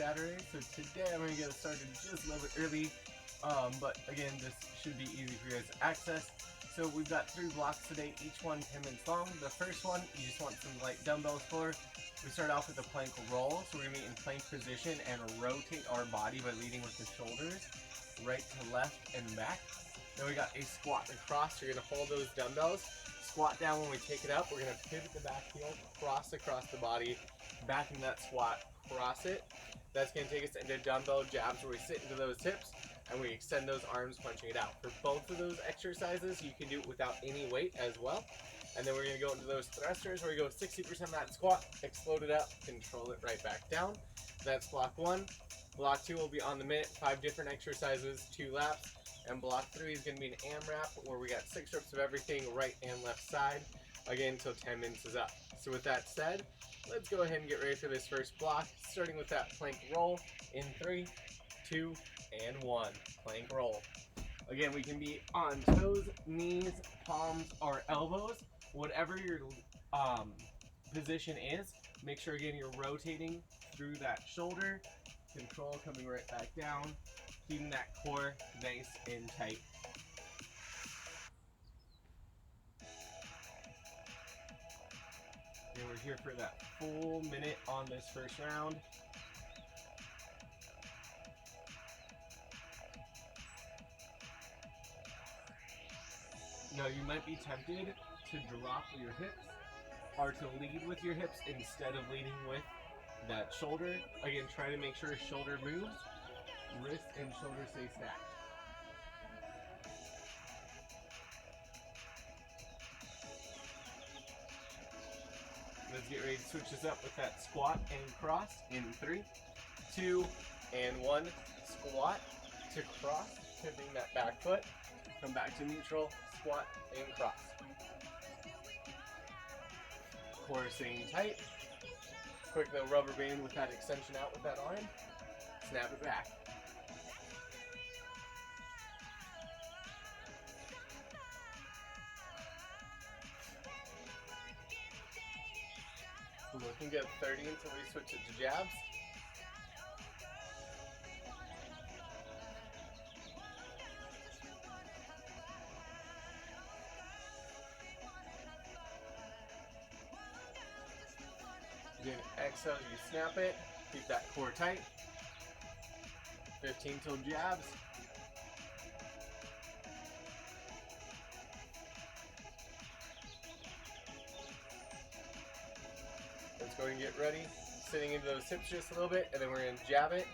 Saturday, so today I'm going to get us started just a little bit early, but again, this should be easy for you guys to access. So we've got 3 blocks today, each one 10 minutes long. The first one, you just want some light dumbbells for. We start off with a plank roll, so we're going to be in plank position and rotate our body by leading with the shoulders, right to left and back. Then we got a squat across, so you're going to hold those dumbbells, squat down when we take it up. We're going to pivot the back heel, cross across the body, back into that squat, cross it. That's going to take us into dumbbell jabs where we sit into those hips and we extend those arms, punching it out. For both of those exercises, you can do it without any weight as well. And then we're going to go into those thrusters where we go 60% of that squat, explode it up, control it right back down. That's block 1. Block 2 will be on the minute, 5 different exercises, 2 laps. And block 3 is going to be an AMRAP where we got 6 reps of everything, right and left side, again until 10 minutes is up. So with that said, let's go ahead and get ready for this first block, starting with that plank roll in 3, 2, and 1. Plank roll. Again, we can be on toes, knees, palms, or elbows. Whatever your position is, make sure again you're rotating through that shoulder. Control coming right back down, keeping that core nice and tight. And we're here for that full minute on this first round. Now you might be tempted to drop your hips or to lead with your hips instead of leading with that shoulder. Again, try to make sure shoulder moves, wrist and shoulder stay stacked. Let's get ready to switch this up with that squat and cross in 3, 2, and 1. Squat to cross, pivoting that back foot. Come back to neutral, squat and cross. Core staying tight. Quick little rubber band with that extension out with that arm. Snap it back. Looking good. 30 until we switch it to jabs. Again, exhale, you snap it. Keep that core tight. 15 till jabs. Let's go and get ready. Sitting into those hips just a little bit, and then we're going to jab it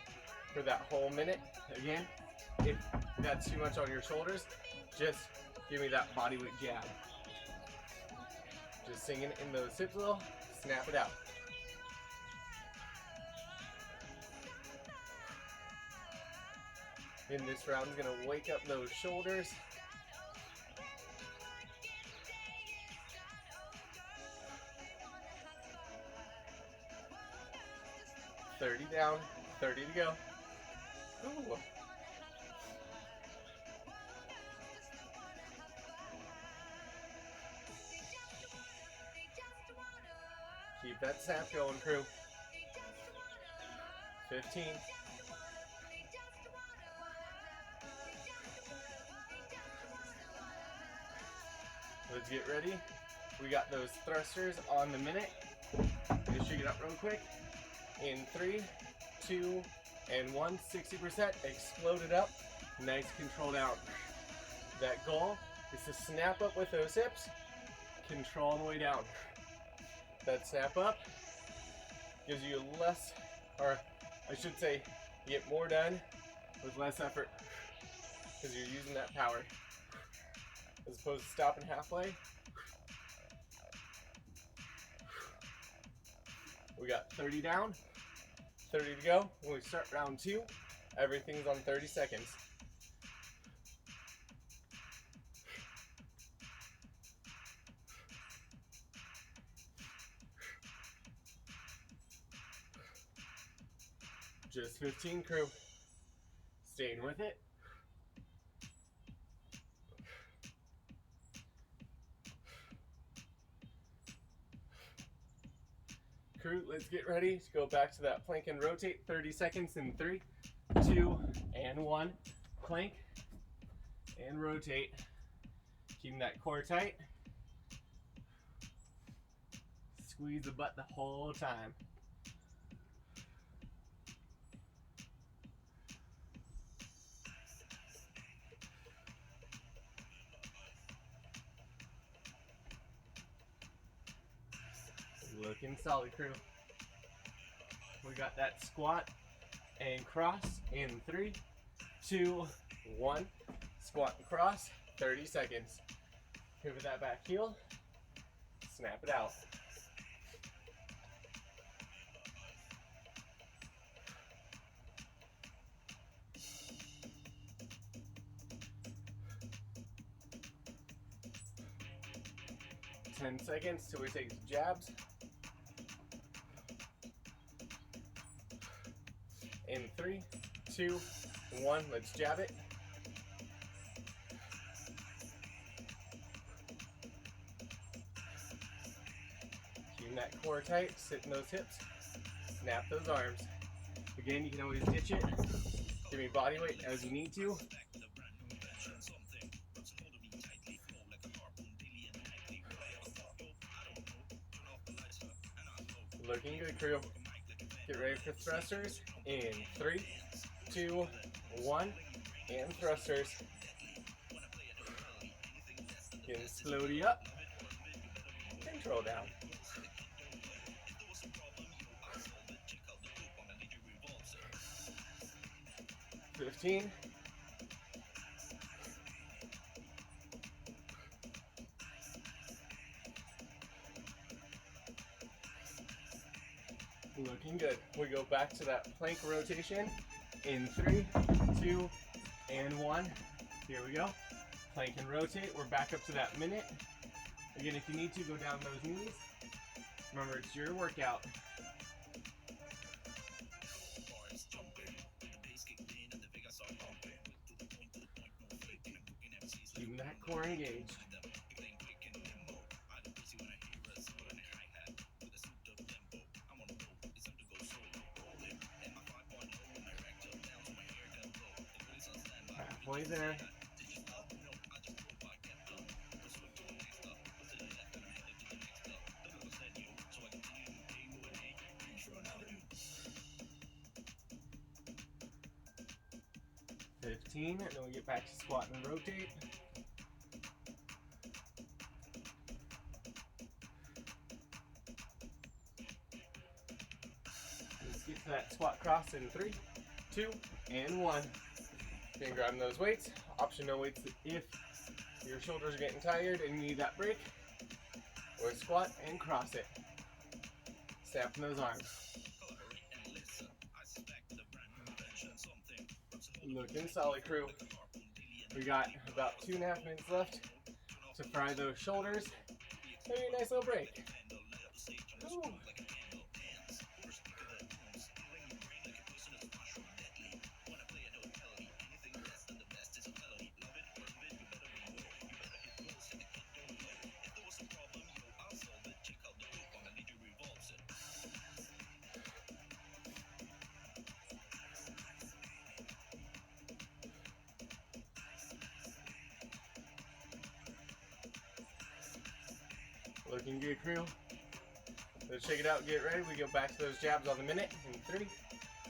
for that whole minute. Again, if that's too much on your shoulders, just give me that body weight jab. Just singing in those hips a little, snap it out. In this round, I'm going to wake up those shoulders. $30 down, 30 to go. Ooh. Keep that snap going, crew. 15. Let's get ready. We got those thrusters on the minute. Just shake it up real quick. In 3, 2, and 1, 60%. Explode it up. Nice control down. That goal is to snap up with those hips. Control on the way down. That snap up gives you less, or I should say, you get more done with less effort because you're using that power. As opposed to stopping halfway. We got 30 down, 30 to go. When we start round 2, everything's on 30 seconds. Just 15, crew. Staying with it. crew, let's get ready to go back to that plank and rotate. 30 seconds in 3, 2, and 1. Plank and rotate. Keeping that core tight. Squeeze the butt the whole time. Looking solid, crew. We got that squat and cross in 3, 2, 1. Squat and cross, 30 seconds. Pivot that back heel, snap it out. Ten seconds till we take the jabs. In 3, 2, 1, let's jab it. Keeping that core tight, sitting those hips, snap those arms. Again, you can always ditch it. Give me body weight as you need to. Looking good, crew. Get ready for thrusters in 3, 2, 1, and thrusters. Getting slowly up, control down. 15. Looking good. We go back to that plank rotation in 3, 2, and 1. Here we go. Plank and rotate. We're back up to that minute. Again, if you need to, go down those knees. Remember, it's your workout. Keeping that core engaged. Halfway there. And then we get back to squat and rotate. Let's get to that squat cross in 3, 2, and 1. Again, grabbing those weights. Optional weights if your shoulders are getting tired and you need that break. Or squat and cross it. Snapping those arms. Looking solid, crew. We got about 2.5 minutes left to fry those shoulders. Maybe a nice little break. Ooh. Looking good, crew. Let's shake it out, get ready. We go back to those jabs on the minute in 3,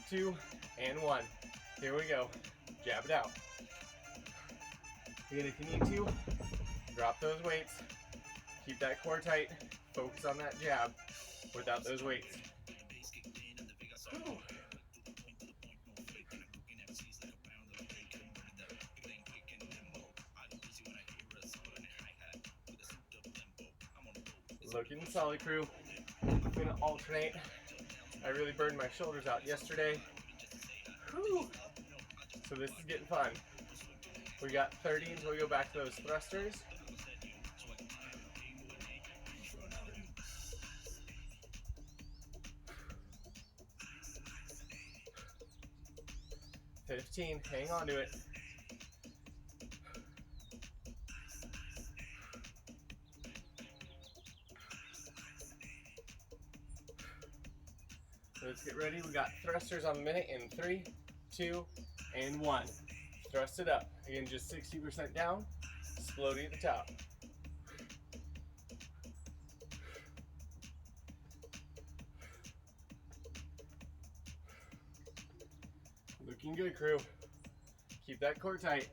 2, and 1. Here we go. Jab it out. Again, if you need to, drop those weights. Keep that core tight. Focus on that jab without those weights. Whew. Looking solid, crew. I'm gonna alternate. I really burned my shoulders out yesterday. Whew. So this is getting fun. We got 30 until we go back to those thrusters. $15, hang on to it. get ready. We got thrusters on the minute in 3, 2, and 1. Thrust it up. Again, just 60% down. Floaty at the top. Looking good, crew. Keep that core tight.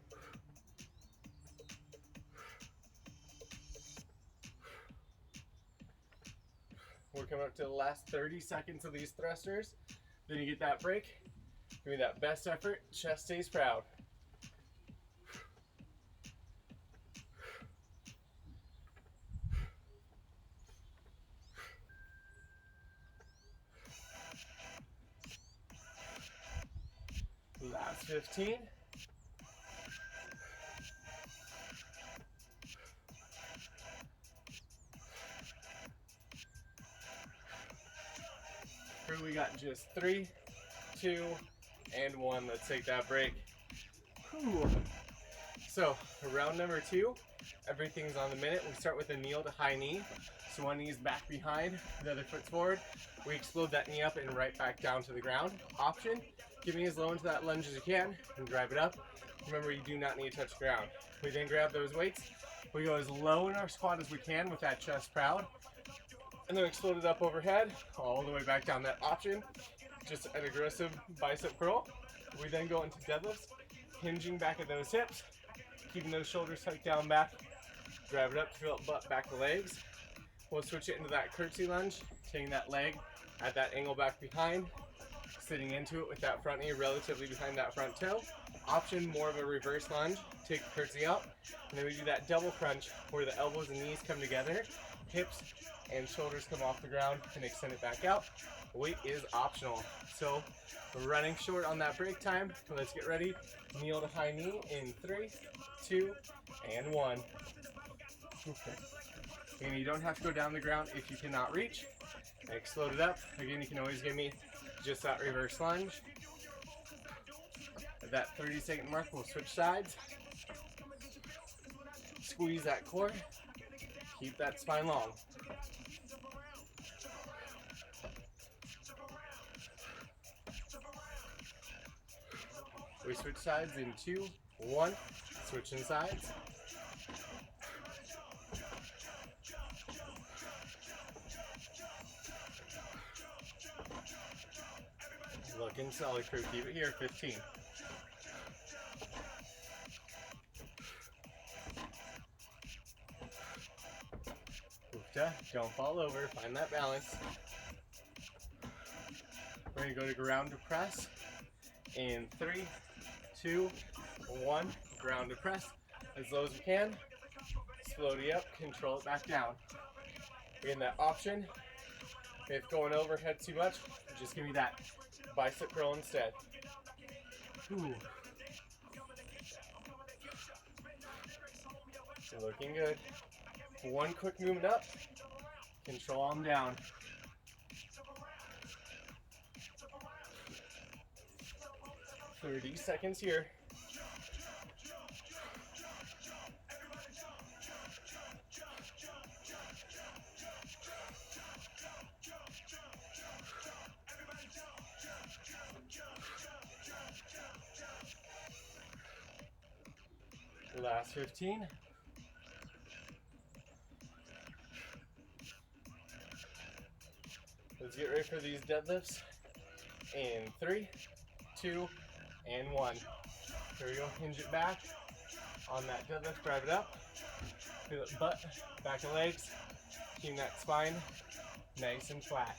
We're coming up to the last 30 seconds of these thrusters. Then you get that break. Give me that best effort. Chest stays proud. Last 15. Here we got just 3, 2, and 1. Let's take that break. Whew. So round number 2, everything's on the minute. We start with a kneel to high knee. So one knee's back behind, the other foot's forward. We explode that knee up and right back down to the ground. Option, get me as low into that lunge as you can and drive it up. Remember, you do not need to touch the ground. We then grab those weights. We go as low in our squat as we can with that chest proud. And then explode it up overhead, all the way back down. That option, just an aggressive bicep curl. We then go into deadlifts, hinging back at those hips, keeping those shoulders tucked down back. Drive it up to feel it butt back the legs. We'll switch it into that curtsey lunge, taking that leg at that angle back behind, sitting into it with that front knee relatively behind that front toe. Option, more of a reverse lunge, take the curtsey up, and then we do that double crunch where the elbows and knees come together, hips and shoulders come off the ground and extend it back out. Weight is optional. So we're running short on that break time. So let's get ready. Kneel to high knee in 3, 2, and 1. And you don't have to go down the ground if you cannot reach. Explode it up. Again, you can always give me just that reverse lunge. At that 30-second mark, we'll switch sides. Squeeze that core. Keep that spine long. We switch sides in 2, 1. Switching sides. Looking solid, crew. Keep it here. 15. Don't fall over. Find that balance. We're going to go to ground to press. In 3, 2, 1. Ground to press. As low as we can. Floaty up. Control it back down. In that option, if going overhead too much, just give me that bicep curl instead. Ooh. Looking good. One quick movement up. Control them down. $30 here. Last 15. Let's get ready for these deadlifts in 3, 2, and 1. Here we go. Hinge it back on that deadlift. Drive it up. Feel it butt, back of legs. Keeping that spine nice and flat.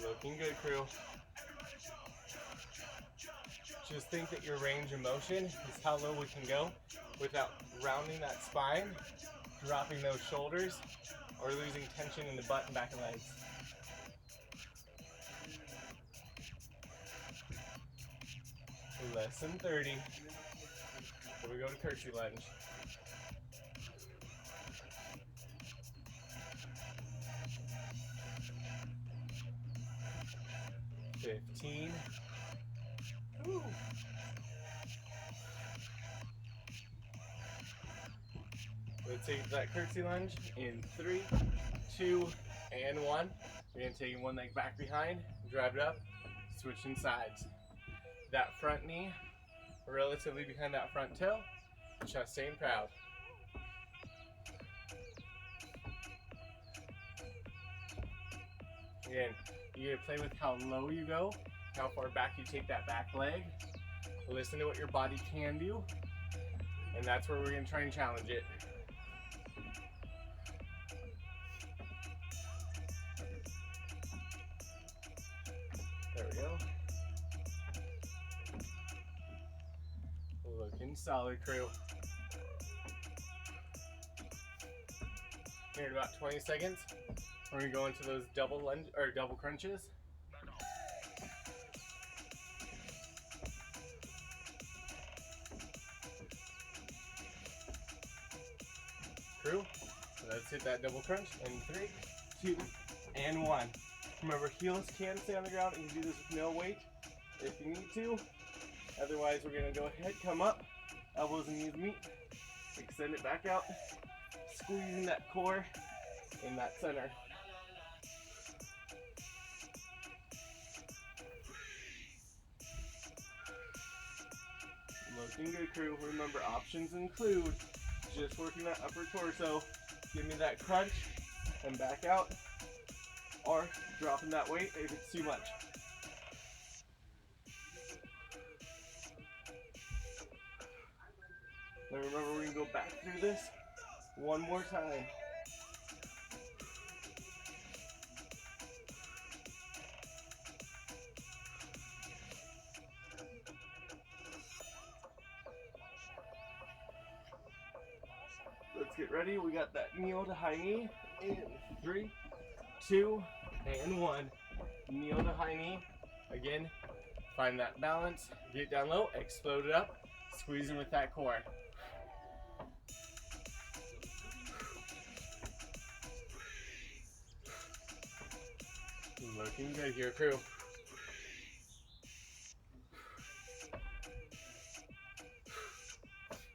Looking good, crew. Just think that your range of motion is how low we can go without rounding that spine, dropping those shoulders, or losing tension in the butt and back of legs. Less than 30. Here we go to curtsey lunge. $15. Woo. Let's Let's take that curtsey lunge in 3, 2, and 1. We're going to take one leg back behind, drive it up, switching sides. That front knee relatively behind that front toe, chest staying proud. Again, you gotta play with how low you go, how far back you take that back leg. Listen to what your body can do, and that's where we're gonna try and challenge it. There we go. Looking solid, crew. Here in about 20 seconds, we're gonna go into those double lunge or double crunches. Crew, let's hit that double crunch in 3, 2, and 1. Remember, heels can stay on the ground, and you can do this with no weight if you need to. Otherwise, we're gonna go ahead, come up, elbows and knees meet, extend it back out, squeezing that core in that center. Looking good, crew. Remember, options include just working that upper torso, give me that crunch and back out, or dropping that weight if it's too much. Now remember, we're gonna go back through this one more time. Let's get ready. We got that kneel to high knee in 3, 2, and 1. Kneel to high knee. Again, find that balance, get down low, explode it up, squeezing with that core. Looking good here, crew.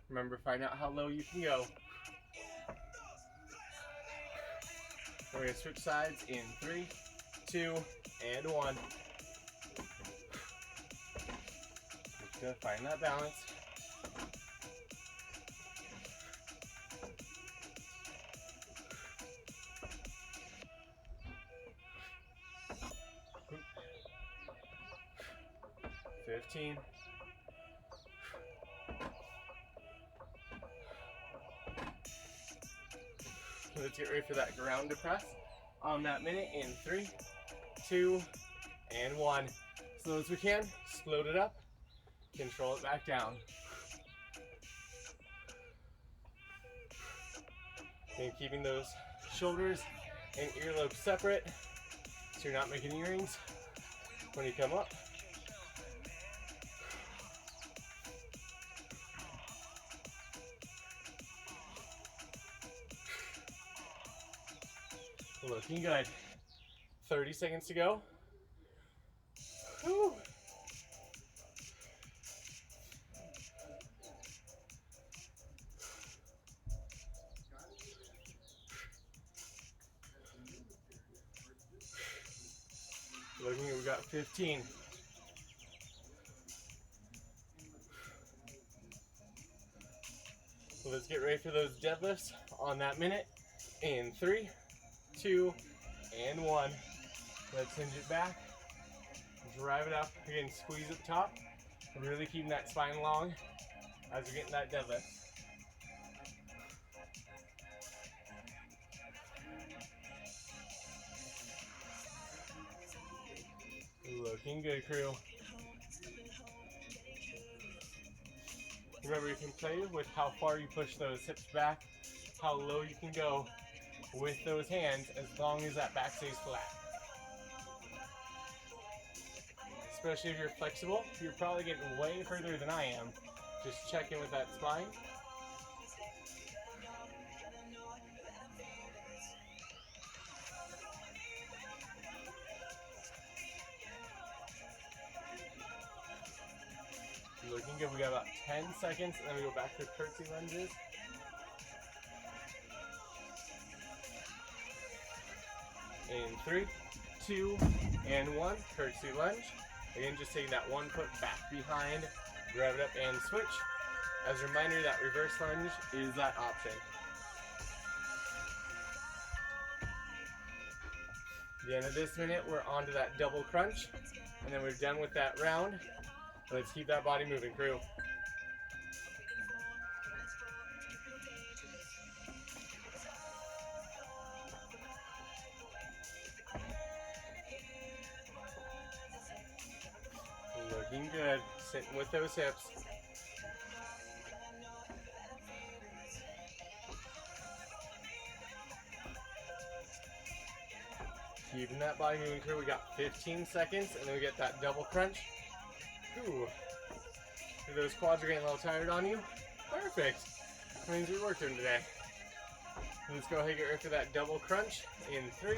Remember, find out how low you can go. We're going to switch sides in 3, 2, and 1. Just going to find that balance. $15. Let's get ready for that ground to press on that minute in 3, 2, and 1. Slow as we can, explode it up, control it back down. And keeping those shoulders and earlobes separate so you're not making earrings when you come up. Looking good. 30 seconds to go. Whew. Looking good, we got 15. So let's get ready for those deadlifts on that minute in 3, 2, and 1. Let's hinge it back, drive it up, again squeeze at the top, really keeping that spine long as you're getting that deadlift. Looking good, crew. Remember, you can play with how far you push those hips back, how low you can go with those hands as long as that back stays flat. Especially if you're flexible, you're probably getting way further than I am. Just check in with that spine. Looking good. We got about 10 seconds and then we go back to curtsey lunges. in 3, 2, and 1. Curtsey lunge. Again, just taking that 1 foot back behind, grab it up and switch. As a reminder, that reverse lunge is that option. At the end of this minute, we're on to that double crunch, and then we're done with that round. Let's keep that body moving, crew. Looking good, sitting with those hips. Keeping that body moving through. We got 15 seconds, and then we get that double crunch. Ooh. If those quads are getting a little tired on you, perfect. That means we worked them today. Let's go ahead and get ready for that double crunch in 3,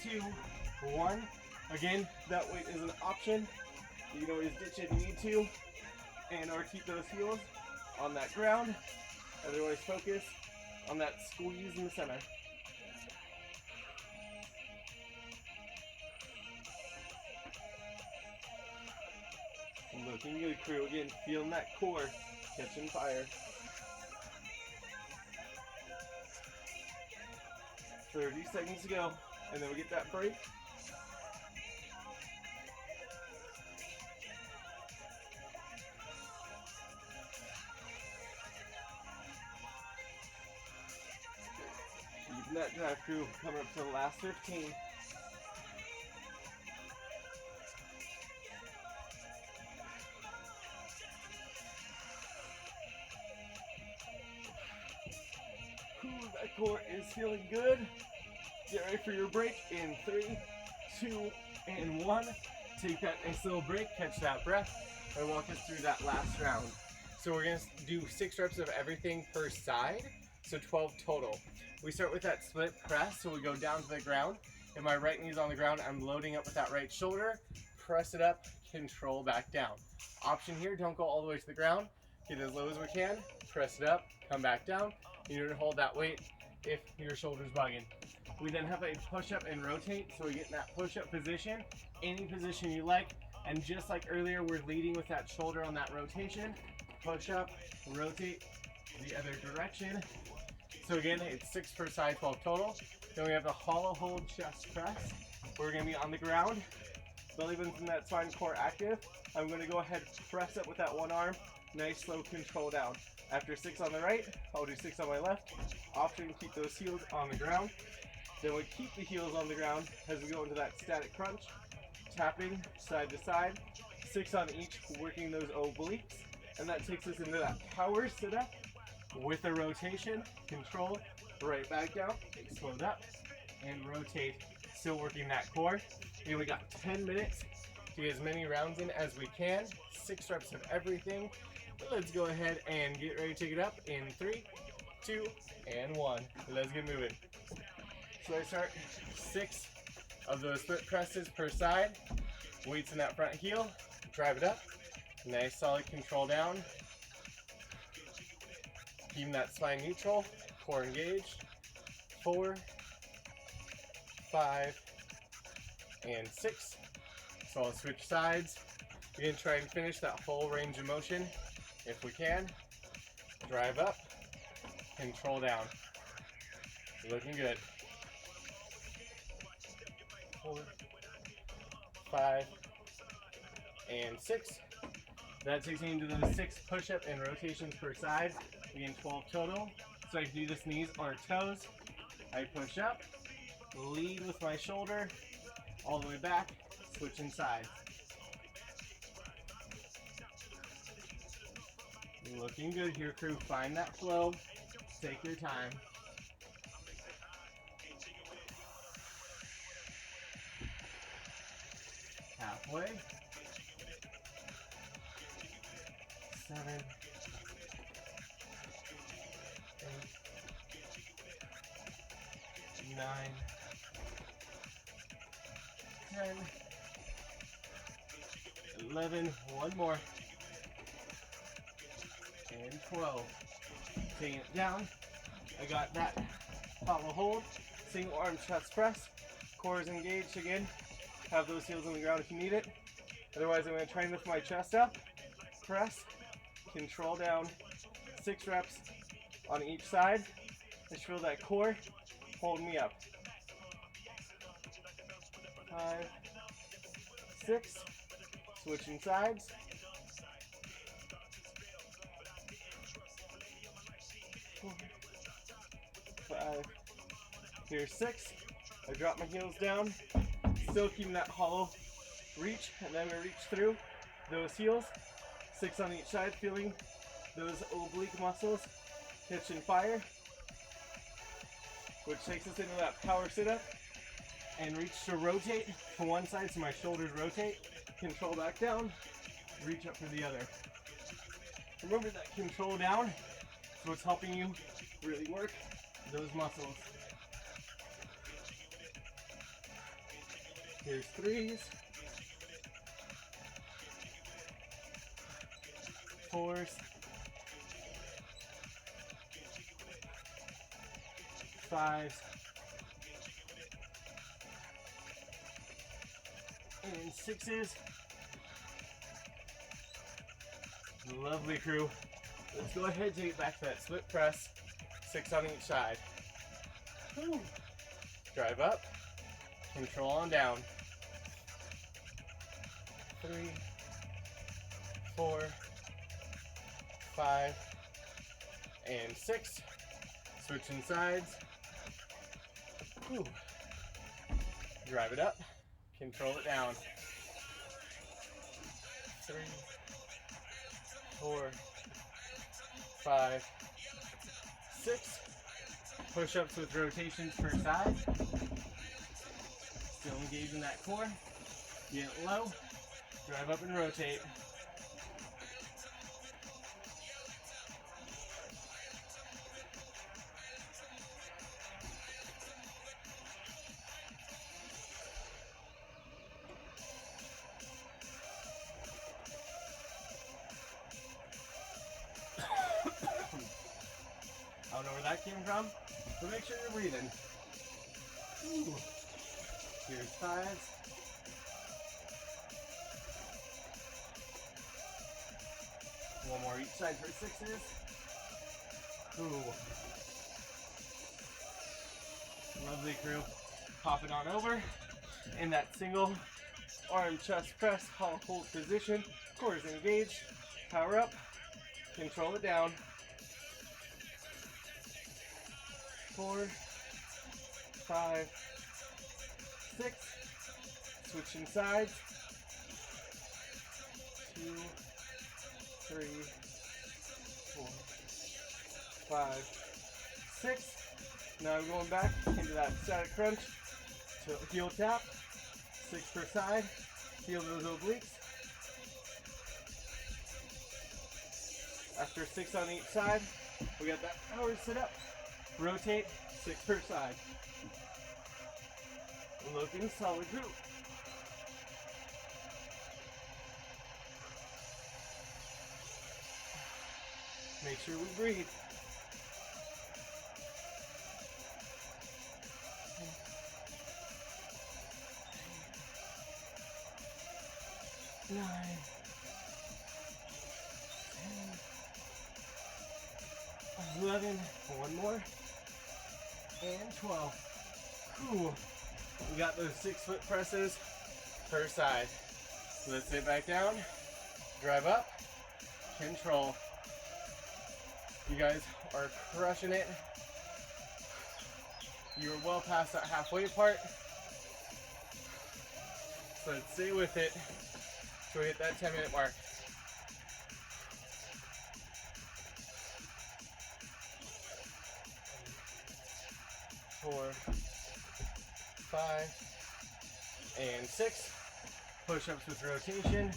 2, 1. Again, that weight is an option. You can always ditch it if you need to, and or keep those heels on that ground. Otherwise, focus on that squeeze in the center. Looking good, crew. Again, feeling that core catching fire. 30 seconds to go, and then we get that break. Keeping that drive, crew. Coming up to the last 15. That core is feeling good. Get ready for your break in 3, 2, and 1. Take that nice little break, catch that breath, and walk us through that last round. So we're gonna do 6 reps of everything per side, so 12 total. We start with that split press, so we go down to the ground. If my right knee's on the ground, I'm loading up with that right shoulder, press it up, control back down. Option here, don't go all the way to the ground. Get as low as we can, press it up, come back down. You're gonna hold that weight if your shoulder's bugging. We then have a push-up and rotate, so we get in that push-up position, any position you like, and just like earlier, we're leading with that shoulder on that rotation. Push up, rotate the other direction. So again, it's 6 per side, 12 total. Then we have the hollow hold chest press. We're gonna be on the ground, belly button's in that spine, core active. I'm gonna go ahead, press up with that one arm, nice slow control down. After 6 on the right, I'll do 6 on my left. Option, keep those heels on the ground. Then we keep the heels on the ground as we go into that static crunch. Tapping side to side. 6 on each, working those obliques. And that takes us into that power sit-up with a rotation. Control, right back down, explode up, and rotate. Still working that core. And we got 10 minutes to get as many rounds in as we can. 6 reps of everything. Let's go ahead and get ready to take it up in 3, 2, and 1. Let's get moving. So I start 6 of those split presses per side. Weights in that front heel. Drive it up. Nice solid control down. Keeping that spine neutral. Core engaged. 4, 5, and 6. So I'll switch sides. We're going to try and finish that whole range of motion. If we can, drive up, control down. Looking good. 4, 5, and 6. That takes me into those 6 push-up and rotations per side. Again, 12 total. So I can do this knees or toes. I push up, lead with my shoulder, all the way back, switching sides. Looking good here, crew. Find that flow. Take your time. Halfway. 7, 8, 9, 10, 11. One more. And 12. Taking it down. I got that hollow hold, single arm chest press. Core is engaged again. Have those heels on the ground if you need it. Otherwise, I'm going to try and lift my chest up. Press. Control down. 6 reps on each side. Just feel that core hold me up. 5, 6. Switching sides. 4, 5. Here's 6. I drop my heels down. Still keeping that hollow reach, and then I'm going to reach through those heels. 6 on each side, feeling those oblique muscles catching fire, which takes us into that power sit-up. And reach to rotate to one side so my shoulders rotate. Control back down, reach up for the other. Remember that control down is what's helping you really work those muscles. Here's 3s, 4s, 5s, and 6s. Lovely, crew. Let's go ahead and take it back to that split press. 6 on each side. Whew. Drive up. Control on down. 3, 4, 5, and 6. Switching sides. Whew. Drive it up. Control it down. 3, 4, 5, 6. Push-ups with rotations per side. Still engaging that core. Get low. Drive up and rotate. I don't know where that came from, but make sure you're breathing. Ooh. Here's 5s. One more each side for 6s. Ooh. Lovely, crew. Pop it on over in that single arm chest press hollow hold position. Core is engaged. Power up. Control it down. 4, 5, 6. Switching sides. 2, 3, 4, 5, 6. Now I'm going back into that static crunch to heel tap. 6 per side. Feel those obliques. After 6 on each side, we got that power sit up. Rotate 6 per side. Looking solid, group. Make sure we breathe. 9, 10, 11, one more, and 12. Cool. We got those 6 foot presses per side. So let's sit back down, drive up, control. You guys are crushing it. You're well past that halfway part. So let's stay with it till we hit that 10-minute mark. 4, 5, and 6. Push-ups with rotation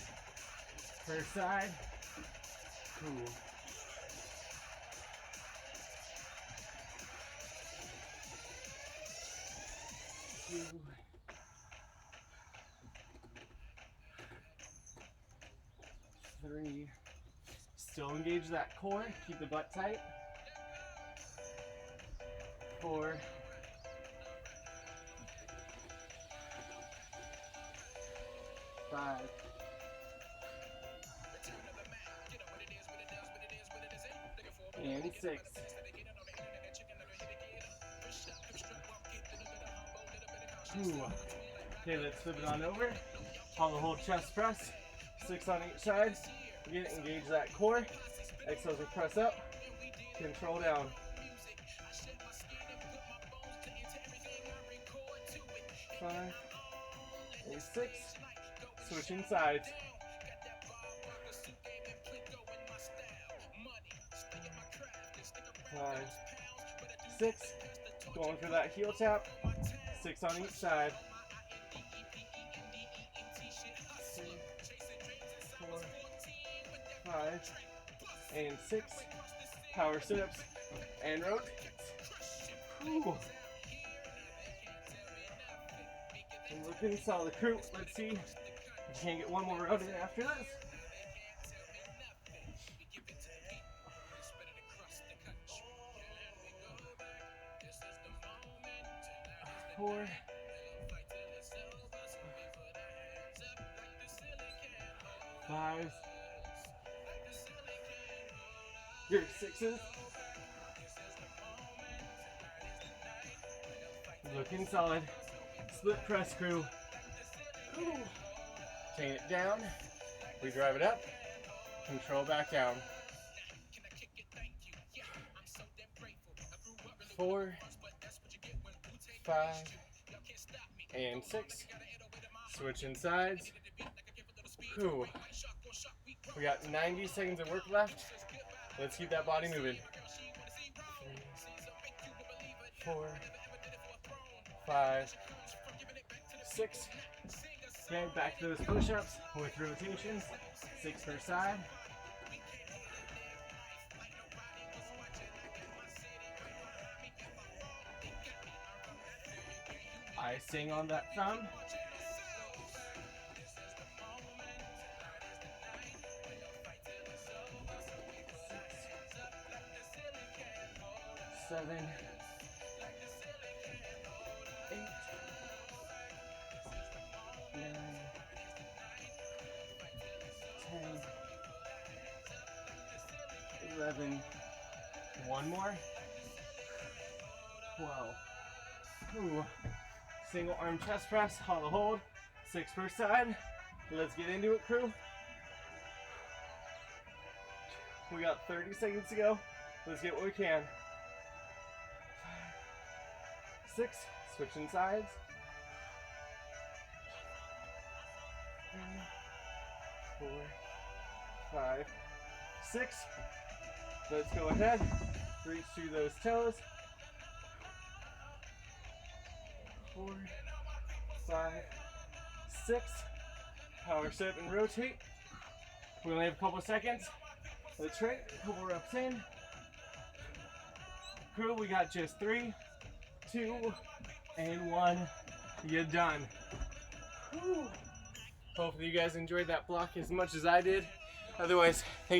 per side. Cool. Two. 3. Still engage that core. Keep the butt tight. 4, 5, and 6. Ooh. Okay, let's flip it on over. Hollow hold chest press. 6 on each side. Again, engage that core. Exhale to press up. Control down. 5 and 6. Switching sides. 5, 6. Going for that heel tap. 6 on each side. 3, 4, 5, and 6. Power sit-ups and rotates. Ooh. And looking solid, crew. Let's see if we can get one more rotate after this. 4, 5, your 6s. Looking solid. Split press, crew. Ooh. Chain it down. We drive it up. Control back down. 4, 5, and 6. Switching sides. Whew. We got 90 seconds of work left. Let's keep that body moving. 3, 4, 5, 6. Okay, back to those push-ups with rotations. 6 per side. Icing on that thumb. 7, 8, 9, 10, 11. One more. 12. Ooh. Single arm chest press, hollow hold, 6 per side. Let's get into it, crew. We got 30 seconds to go. Let's get what we can. 5, 6, switching sides. 3, 4, 5, 6. Let's go ahead. Reach through those toes. 4, 5, 6. Power sit and rotate. We only have a couple of seconds. Let's try it. A couple reps in. Crew, we got just 3, 2, and 1. You're done. Whew. Hopefully you guys enjoyed that block as much as I did. Otherwise, thank you.